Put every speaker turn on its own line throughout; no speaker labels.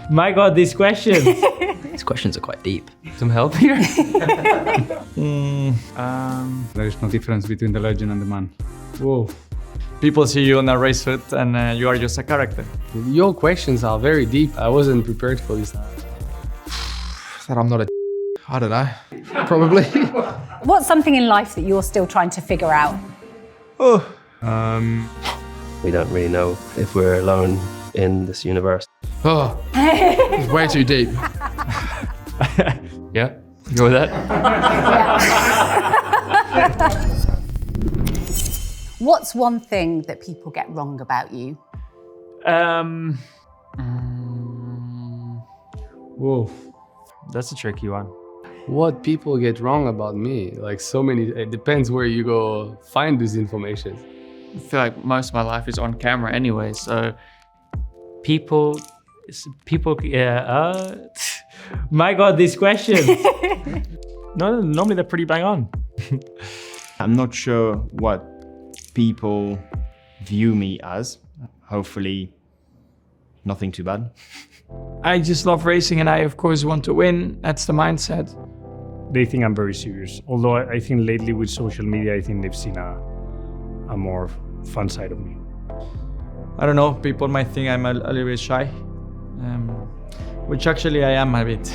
My God, these questions.
These questions are quite deep.
Some help here?
There is no difference between the legend and the man.
Whoa. People see you on a race suit and you are just a character.
Your questions are very deep. I wasn't prepared for this.
That I'm not a I don't know. Probably.
What's something in life that you're still trying to figure out?
We don't really know if we're alone in this universe.
Oh, it's way too deep.
Yeah, you go with that?
What's one thing that people get wrong about you?
Whoa, that's a tricky one.
What people get wrong about me? Like so many, it depends where you go find this information.
I feel like most of my life is on camera anyway, so
People, my God, these questions. No, normally they're pretty bang on.
I'm not sure what people view me as. Hopefully, nothing too bad.
I just love racing and I of course want to win. That's the mindset.
They think I'm very serious. Although I think lately with social media, I think they've seen a more fun side of me.
I don't know, people might think I'm a little bit shy, which actually I am a bit,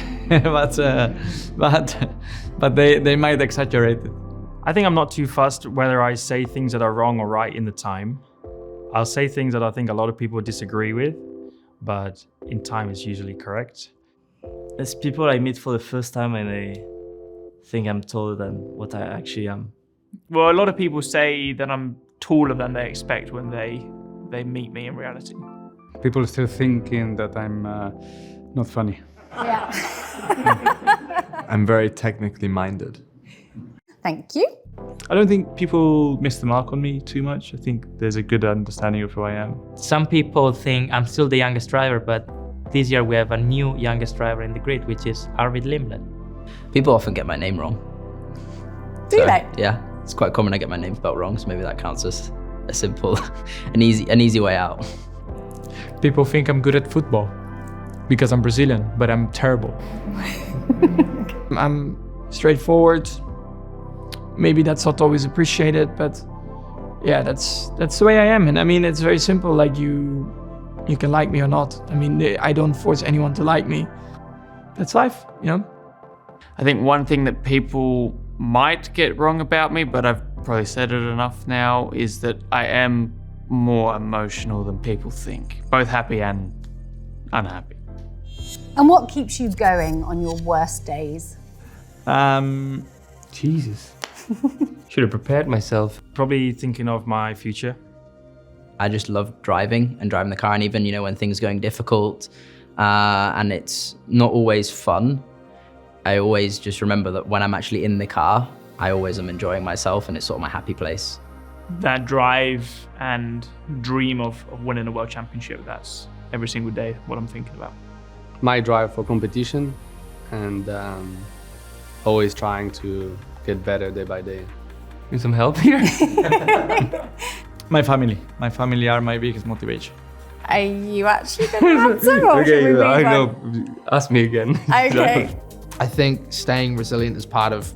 but they might exaggerate it.
I think I'm not too fussed whether I say things that are wrong or right in the time. I'll say things that I think a lot of people disagree with, but in time it's usually correct.
There's people I meet for the first time and I think I'm taller than what I actually am.
Well, a lot of people say that I'm taller than they expect when they meet me in reality.
People still thinking that I'm not funny.
Yeah.
I'm very technically minded.
Thank you.
I don't think people miss the mark on me too much. I think there's a good understanding of who I am.
Some people think I'm still the youngest driver, but this year we have a new youngest driver in the grid, which is Arvid Limlet. People often get my name wrong.
Do they?
Yeah, it's quite common I get my name spelled wrong, so maybe that counts as a simple, an easy way out.
People think I'm good at football because I'm Brazilian, but I'm terrible. I'm straightforward. Maybe that's not always appreciated, but yeah, that's the way I am. And I mean, it's very simple. Like you can like me or not. I mean, I don't force anyone to like me. That's life, you know? I think one thing that people might get wrong about me, but I've probably said it enough now, is that I am more emotional than people think, both happy and unhappy.
And what keeps you going on your worst days?
Jesus.
Should have prepared myself.
Probably thinking of my future.
I just love driving and driving the car, and even, when things are going difficult and it's not always fun, I always just remember that when I'm actually in the car, I always am enjoying myself and it's sort of my happy place.
That drive and dream of winning a world championship, that's every single day what I'm thinking about.
My drive for competition and always trying to get better day by day.
Need some help here?
My family are my biggest motivation.
Are you actually going to answer or should we move
I
on?
know. Ask me again.
Okay.
I think staying resilient is part of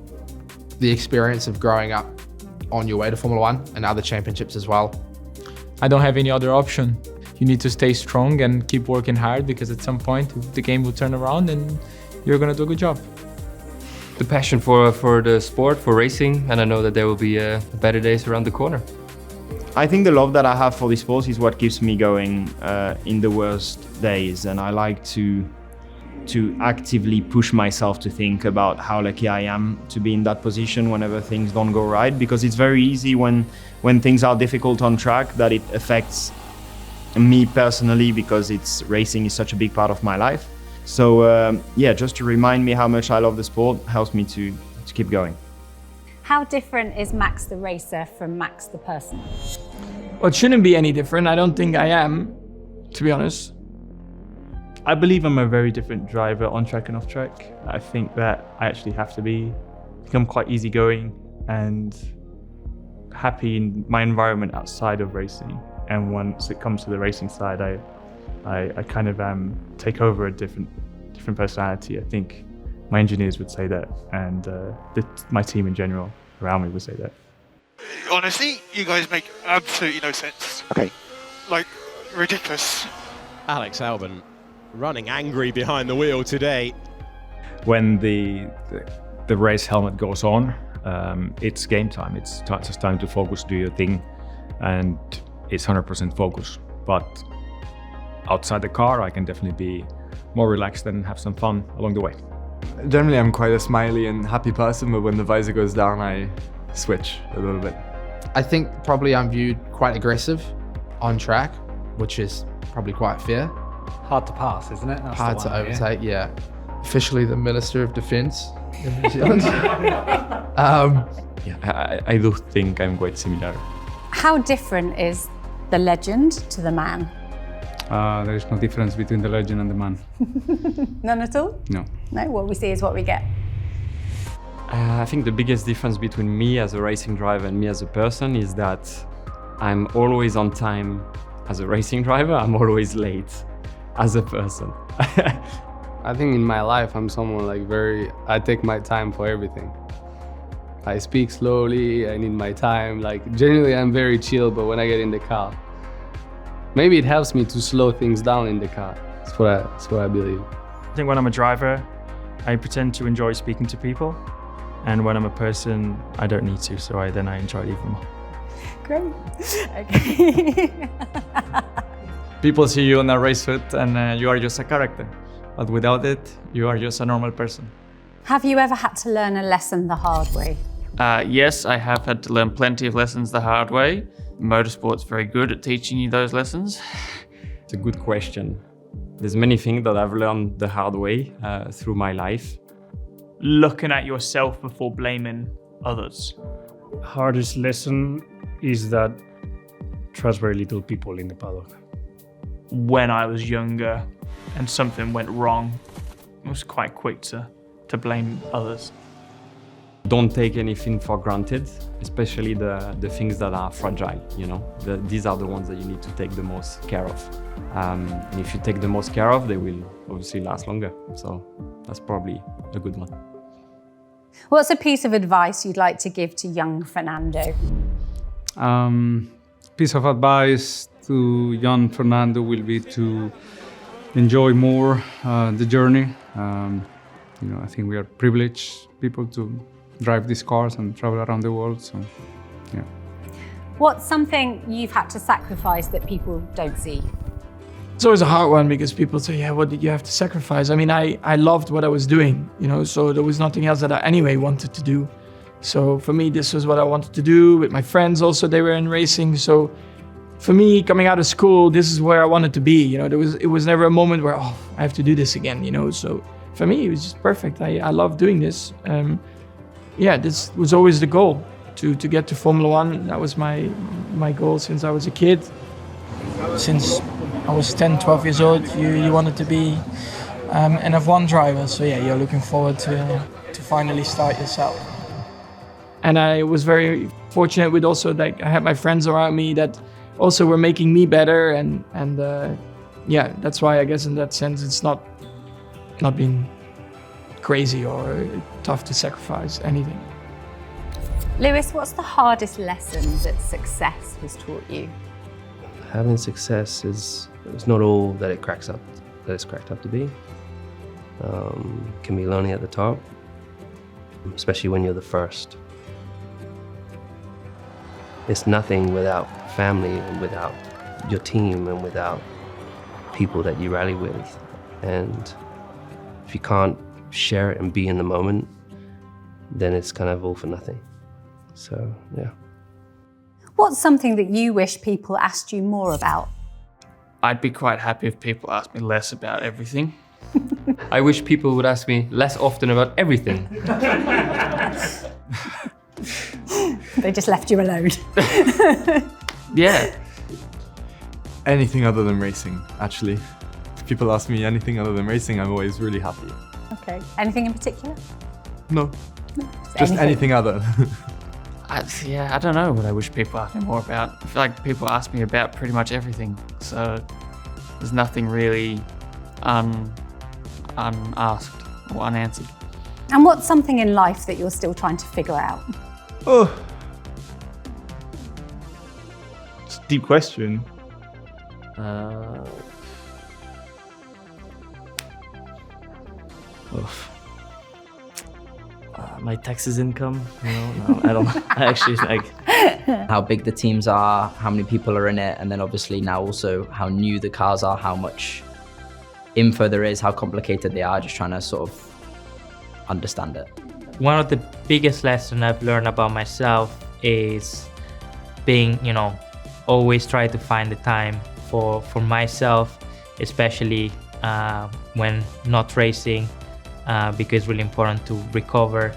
the experience of growing up on your way to Formula One and other championships as well.
I don't have any other option. You need to stay strong and keep working hard, because at some point the game will turn around and you're going to do a good job.
The passion for the sport, for racing, and I know that there will be better days around the corner.
I think the love that I have for this sport is what keeps me going in the worst days, and I like to actively push myself to think about how lucky I am to be in that position whenever things don't go right, because it's very easy when things are difficult on track that it affects me personally, because racing is such a big part of my life. So yeah, just to remind me how much I love the sport helps me to keep going.
How different is Max the racer from Max the person?
Well, it shouldn't be any different. I don't think I am, to be honest.
I believe I'm a very different driver on track and off track. I think that I actually have to become quite easygoing and happy in my environment outside of racing. And once it comes to the racing side, I I kind of take over a different personality. I think my engineers would say that, and my team in general around me would say that.
Honestly, you guys make absolutely no sense.
Okay.
Like, ridiculous.
Alex Albon running angry behind the wheel today.
When the race helmet goes on, it's game time. It's just time to focus, do your thing, and it's 100% focus. But outside the car, I can definitely be more relaxed and have some fun along the way.
Generally, I'm quite a smiley and happy person, but when the visor goes down, I switch a little bit.
I think probably I'm viewed quite aggressive on track, which is probably quite fair.
Hard to pass, isn't it? That's
hard to overtake, yeah. Officially the Minister of Defence in New Zealand.
I do think I'm quite similar.
How different is the legend to the man?
There is no difference between the legend and the man.
None at all?
No.
No, what we see is what we get.
I think the biggest difference between me as a racing driver and me as a person is that I'm always on time as a racing driver, I'm always late as a person.
I think in my life, I'm someone like I take my time for everything. I speak slowly, I need my time. Like generally I'm very chill, but when I get in the car, maybe it helps me to slow things down in the car. That's what I believe.
I think when I'm a driver, I pretend to enjoy speaking to people. And when I'm a person, I don't need to, so then I enjoy it even more.
Great. Okay.
People see you in a race suit and you are just a character. But without it, you are just a normal person.
Have you ever had to learn a lesson the hard way?
Yes, I have had to learn plenty of lessons the hard way. Motorsport's very good at teaching you those lessons.
It's a good question. There's many things that I've learned the hard way through my life.
Looking at yourself before blaming others.
Hardest lesson is that trust very little people in the paddock.
When I was younger and something went wrong, I was quite quick to blame others.
Don't take anything for granted, especially the things that are fragile, you know. These are the ones that you need to take the most care of. And if you take the most care of, they will obviously last longer. So that's probably a good one.
What's a piece of advice you'd like to give to young Fernando?
Piece of advice to young Fernando will be to enjoy more the journey. I think we are privileged people to drive these cars and travel around the world. So, yeah.
What's something you've had to sacrifice that people don't see?
It's always a hard one because people say, yeah, what did you have to sacrifice? I mean, I loved what I was doing, so there was nothing else that I anyway wanted to do. So for me, this was what I wanted to do. With my friends also, they were in racing. So for me, coming out of school, this is where I wanted to be. It was never a moment where, I have to do this again, So for me, it was just perfect. I love doing this. This was always the goal, to get to Formula One. That was my goal since I was a kid. Since I was 10, 12 years old, you wanted to be an F1 driver. So yeah, you're looking forward to finally start yourself. And I was very fortunate with also that I had my friends around me that also were making me better. And that's why I guess in that sense, it's not been crazy or tough to sacrifice anything.
Lewis, what's the hardest lesson that success has taught you?
Having success is not all that it's cracked up to be. It can be lonely at the top, especially when you're the first. It's nothing without family and without your team and without people that you rally with. And if you can't share it and be in the moment, then it's kind of all for nothing. So, yeah.
What's something that you wish people asked you more about?
I'd be quite happy if people asked me less about everything.
I wish people would ask me less often about everything.
They just left you alone.
Yeah.
Anything other than racing, actually. If people ask me anything other than racing, I'm always really happy.
Okay. Anything in particular?
No. Just anything other.
I don't know what I wish people asked me more about. I feel like people ask me about pretty much everything. So There's nothing really unasked or unanswered.
And what's something in life that you're still trying to figure out?
Oh, it's a deep question.
My taxes income, you know, no, I don't know. I actually like
how big the teams are, how many people are in it, and then obviously now also how new the cars are, how much info there is, how complicated they are, just trying to sort of understand it.
One of the biggest lessons I've learned about myself is being, you know, always try to find the time for myself, especially when not racing, because it's really important to recover.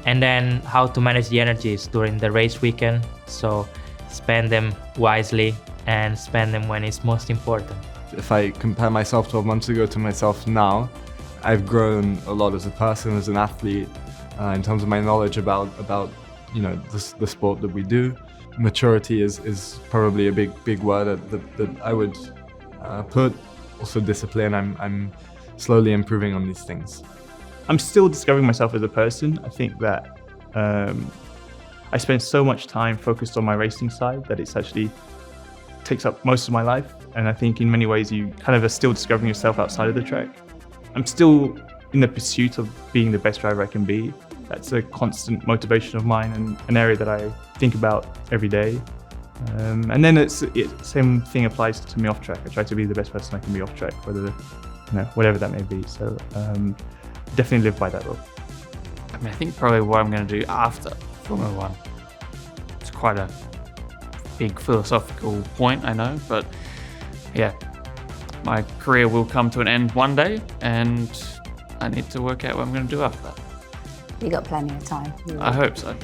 And then how to manage the energies during the race weekend. So spend them wisely and spend them when it's most important.
If I compare myself 12 months ago to myself now, I've grown a lot as a person, as an athlete, in terms of my knowledge about you know, the sport that we do. Maturity is probably a big word that I would put. Also discipline. I'm slowly improving on these things.
I'm still discovering myself as a person. I think that I spend so much time focused on my racing side that it's actually takes up most of my life. And I think in many ways you kind of are still discovering yourself outside of the track. I'm still in the pursuit of being the best driver I can be. That's a constant motivation of mine and an area that I think about every day. And then same thing applies to me off track. I try to be the best person I can be off track, whatever that may be. So definitely live by that rule.
I mean, I think probably what I'm going to do after Formula One. It's quite a big philosophical point, I know, but yeah, my career will come to an end one day, and I need to work out what I'm going to do after that.
You got plenty of time.
I hope so.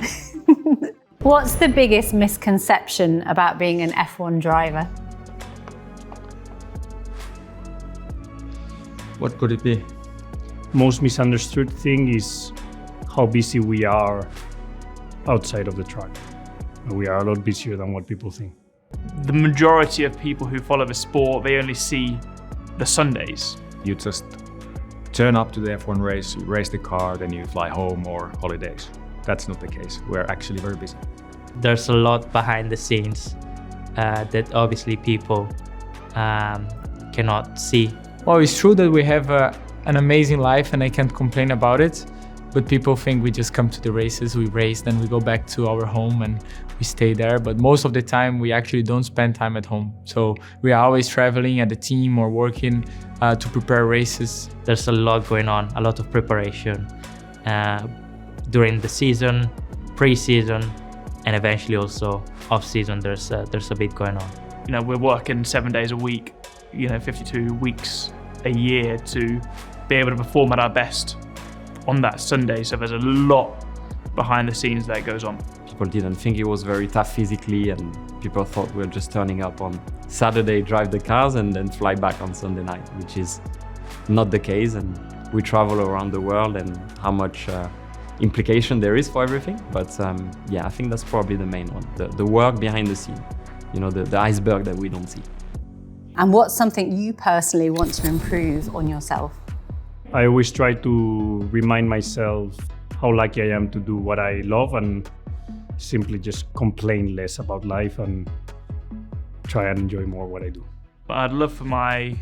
What's the biggest misconception about being an F1 driver?
What could it be?
Most misunderstood thing is how busy we are outside of the track. We are a lot busier than what people think.
The majority of people who follow the sport, they only see the Sundays.
You just turn up to the F1 race, you race the car, then you fly home or holidays. That's not the case. We're actually very busy.
There's a lot behind the scenes that obviously people cannot see.
Well, it's true that we have an amazing life and I can't complain about it, but people think we just come to the races, we race, then we go back to our home and we stay there. But most of the time we actually don't spend time at home. So we are always traveling at the team or working to prepare races.
There's a lot going on, a lot of preparation during the season, pre-season, and eventually also off-season. There's a bit going on.
You know, we're working 7 days a week, 52 weeks a year to be able to perform at our best on that Sunday. So there's a lot behind the scenes that goes on.
People didn't think it was very tough physically, and people thought we were just turning up on Saturday, drive the cars, and then fly back on Sunday night, which is not the case. And we travel around the world, and how much implication there is for everything. But yeah, I think that's probably the main one, the work behind the scene, the iceberg that we don't see.
And what's something you personally want to improve on yourself?
I always try to remind myself how lucky I am to do what I love and simply just complain less about life and try and enjoy more what I do.
But I'd love for my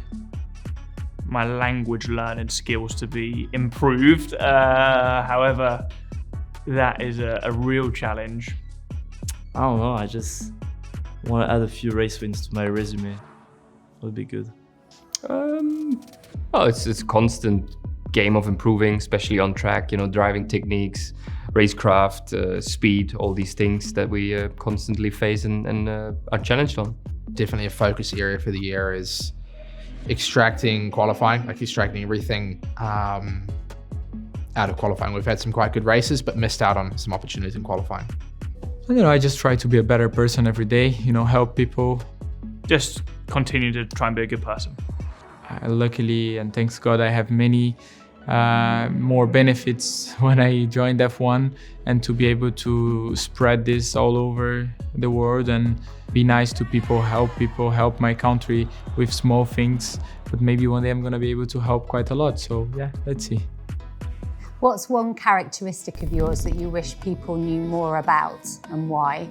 language learning skills to be improved. However, that is a real challenge.
I don't know, I just want to add a few race wins to my resume. Would be good.
Oh, it's a constant game of improving, especially on track, driving techniques, racecraft, speed, all these things that we constantly face and are challenged on.
Definitely a focus area for the year is extracting qualifying, extracting everything out of qualifying. We've had some quite good races, but missed out on some opportunities in qualifying.
I just try to be a better person every day, help people.
Just continue to try and be a good person.
Luckily, and thanks God, I have many more benefits when I joined F1, and to be able to spread this all over the world and be nice to people, help my country with small things. But maybe one day I'm gonna be able to help quite a lot. So yeah, let's see.
What's one characteristic of yours that you wish people knew more about, and why?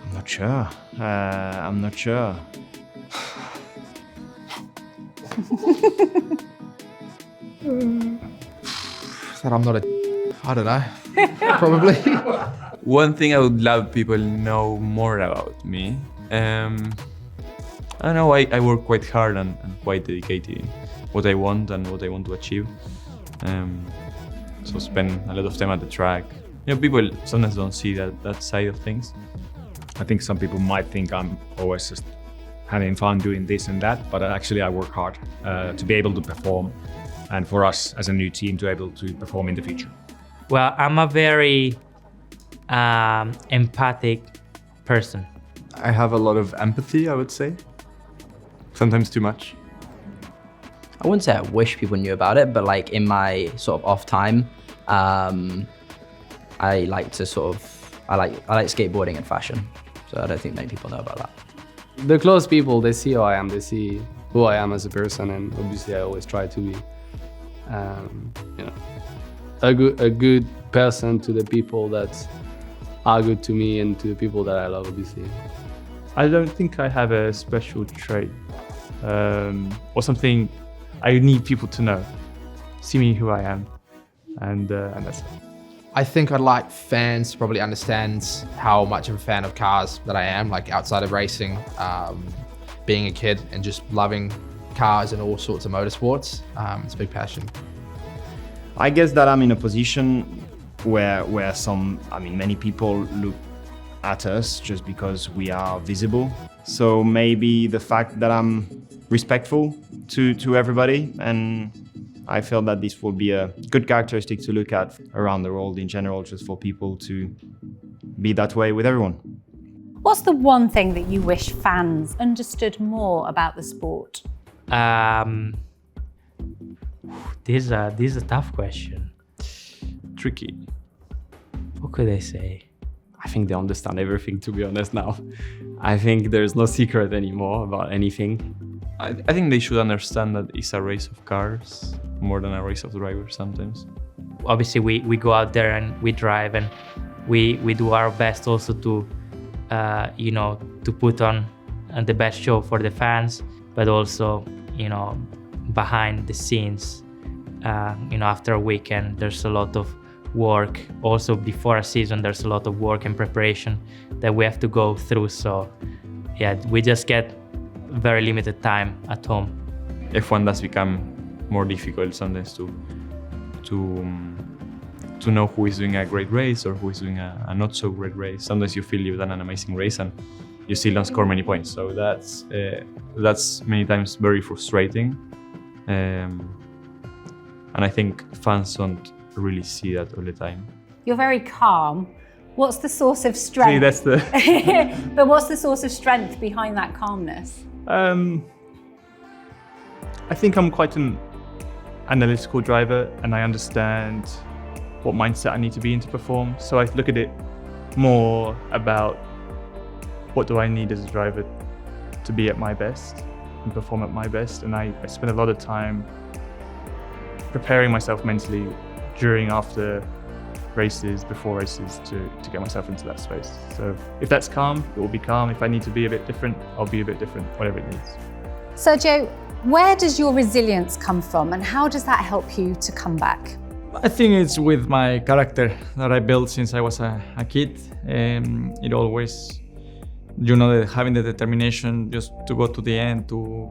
I'm not sure. I'm not sure.
That I'm not I don't know. Probably.
One thing I would love people know more about me. I don't know, I work quite hard and quite dedicated in what I want and what I want to achieve. So spend a lot of time at the track. You know, people sometimes don't see that side of things.
I think some people might think I'm always just having fun doing this and that, but actually I work hard to be able to perform, and for us as a new team to be able to perform in the future.
Well, I'm a very empathic person.
I have a lot of empathy, I would say. Sometimes too much.
I wouldn't say I wish people knew about it, but like in my sort of off time, I like skateboarding and fashion. So I don't think many people know about that.
The close people, they see how I am, they see who I am as a person, and obviously I always try to be, a good person to the people that are good to me and to the people that I love, obviously.
I don't think I have a special trait or something I need people to know. See me who I am, and that's it.
I think I'd like fans to probably understand how much of a fan of cars that I am, like outside of racing, being a kid and just loving cars and all sorts of motorsports. It's a big passion.
I guess that I'm in a position where many people look at us just because we are visible. So maybe the fact that I'm respectful to everybody, and I feel that this will be a good characteristic to look at around the world in general, just for people to be that way with everyone.
What's the one thing that you wish fans understood more about the sport?
This is a tough question.
Tricky.
What could I say?
I think they understand everything, to be honest now. I think there's no secret anymore about anything.
I think they should understand that it's a race of cars more than a race of drivers sometimes.
Obviously, we go out there and we drive, and we do our best also to, to put on the best show for the fans, but also, behind the scenes, after a weekend, there's a lot of work. Also, before a season, there's a lot of work and preparation that we have to go through. So, yeah, we just get very limited time at home.
F1 does become more difficult sometimes to know who is doing a great race or who is doing a not so great race. Sometimes you feel you've done an amazing race and you still don't score many points. So that's many times very frustrating. And I think fans don't really see that all the time.
You're very calm. What's the source of strength?
See, that's the...
But what's the source of strength behind that calmness?
I think I'm quite an analytical driver, and I understand what mindset I need to be in to perform. So I look at it more about what do I need as a driver to be at my best and perform at my best. And I spend a lot of time preparing myself mentally during, after races, before races to get myself into that space. So if that's calm, it will be calm. If I need to be a bit different, I'll be a bit different, whatever it needs.
Sergio, where does your resilience come from, and how does that help you to come back?
I think it's with my character that I built since I was a kid. It always, having the determination just to go to the end, to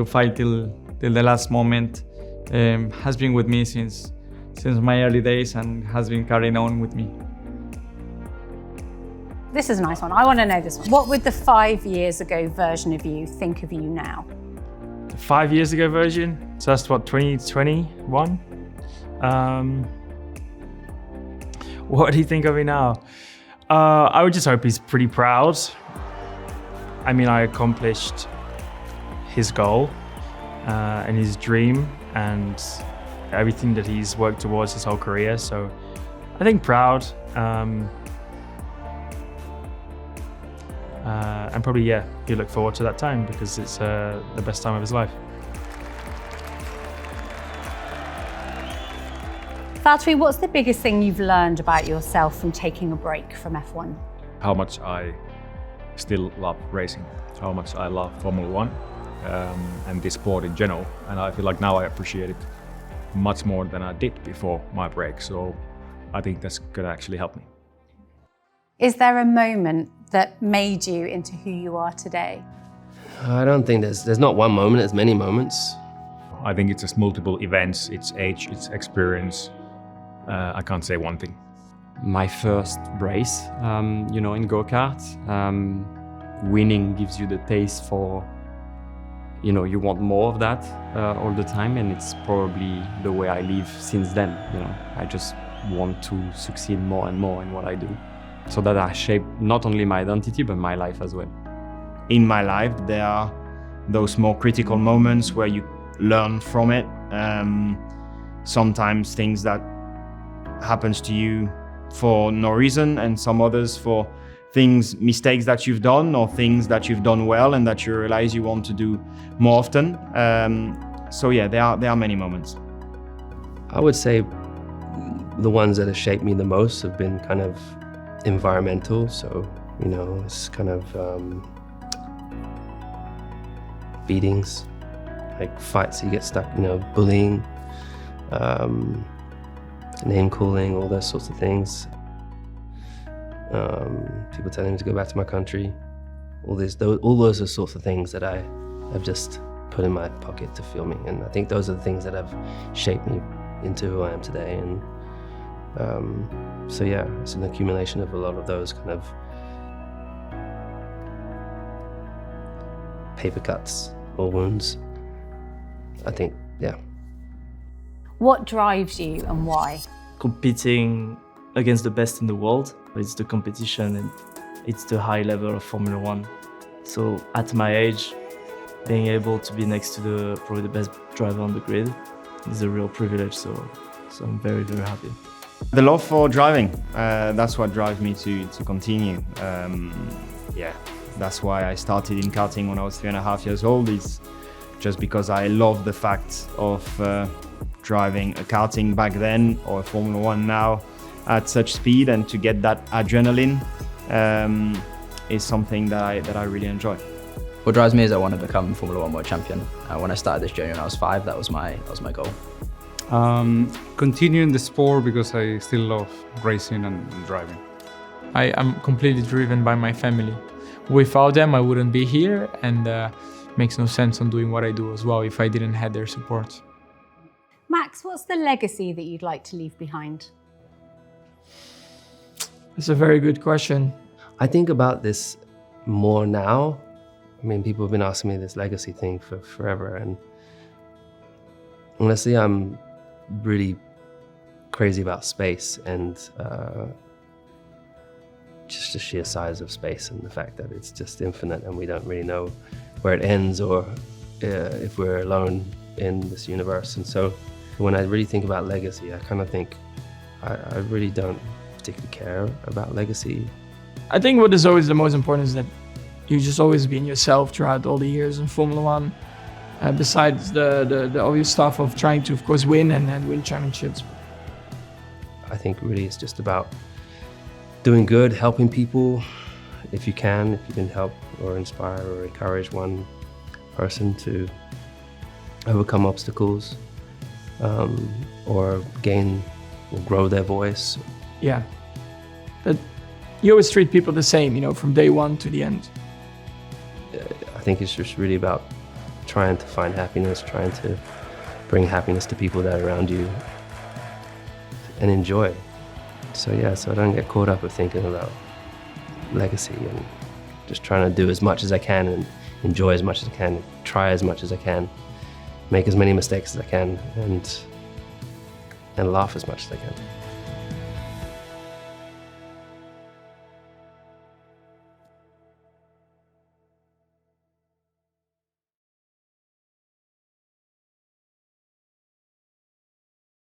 fight till the last moment, has been with me since my early days and has been carrying on with me.
This is a nice one. I want to know this one. What would the 5 years ago version of you think of you now?
The 5 years ago version? So that's what, 2021? What do you think of me now? I would just hope he's pretty proud. I mean, I accomplished his goal and his dream, and everything that he's worked towards his whole career. So I think proud, and probably, yeah, he'll look forward to that time because it's the best time of his life.
Valtteri, what's the biggest thing you've learned about yourself from taking a break from F1?
How much I still love racing, how much I love Formula One and this sport in general. And I feel like now I appreciate it much more than I did before my break. So I think that's gonna actually help me.
Is there a moment that made you into who you are today?
I don't think there's not one moment, there's many moments.
I think it's just multiple events, it's age, it's experience. I can't say one thing.
My first race, you know, in go-kart, winning gives you the taste for, you know, you want more of that all the time, and it's probably the way I live since then, you know. I just want to succeed more and more in what I do, so that I shape not only my identity, but my life as well.
In my life, there are those more critical moments where you learn from it. Sometimes things that happens to you for no reason, and some others for mistakes that you've done or things that you've done well and that you realize you want to do more often. So yeah, there are many moments.
I would say the ones that have shaped me the most have been kind of environmental. So, you know, it's kind of beatings, like fights you get stuck, you know, bullying, name calling, all those sorts of things. People telling me to go back to my country. All those are sorts of things that I have just put in my pocket to fuel me. And I think those are the things that have shaped me into who I am today. And so yeah, it's an accumulation of a lot of those kind of paper cuts or wounds. I think, yeah.
What drives you and why?
Competing against the best in the world. It's the competition and it's the high level of Formula One. So at my age, being able to be next to probably the best driver on the grid is a real privilege. So I'm very, very happy.
The love for driving, that's what drives me to continue. Yeah, that's why I started in karting when I was 3.5 years old. Is just because I love the fact of driving a karting back then or a Formula One now at such speed, and to get that adrenaline is something that I really enjoy.
What drives me is I want to become Formula One world champion. When I started this journey when I was 5, that was my goal.
Continuing the sport because I still love racing and driving.
I am completely driven by my family. Without them, I wouldn't be here, and makes no sense on doing what I do as well if I didn't have their support.
Max, what's the legacy that you'd like to leave behind?
That's a very good question.
I think about this more now. I mean, people have been asking me this legacy thing for forever, and honestly, I'm really crazy about space and just the sheer size of space and the fact that it's just infinite and we don't really know where it ends or if we're alone in this universe. And so when I really think about legacy, I kind of think I really don't particularly care about legacy.
I think what is always the most important is that you just always being yourself throughout all the years in Formula One. Besides the obvious stuff of trying to, of course, win and win championships.
I think really it's just about doing good, helping people if you can help or inspire or encourage one person to overcome obstacles or gain or grow their voice.
Yeah, that you always treat people the same, you know, from day one to the end.
I think it's just really about trying to find happiness, trying to bring happiness to people that are around you and enjoy. So yeah, so I don't get caught up with thinking about legacy and just trying to do as much as I can and enjoy as much as I can, try as much as I can, make as many mistakes as I can, and laugh as much as I can.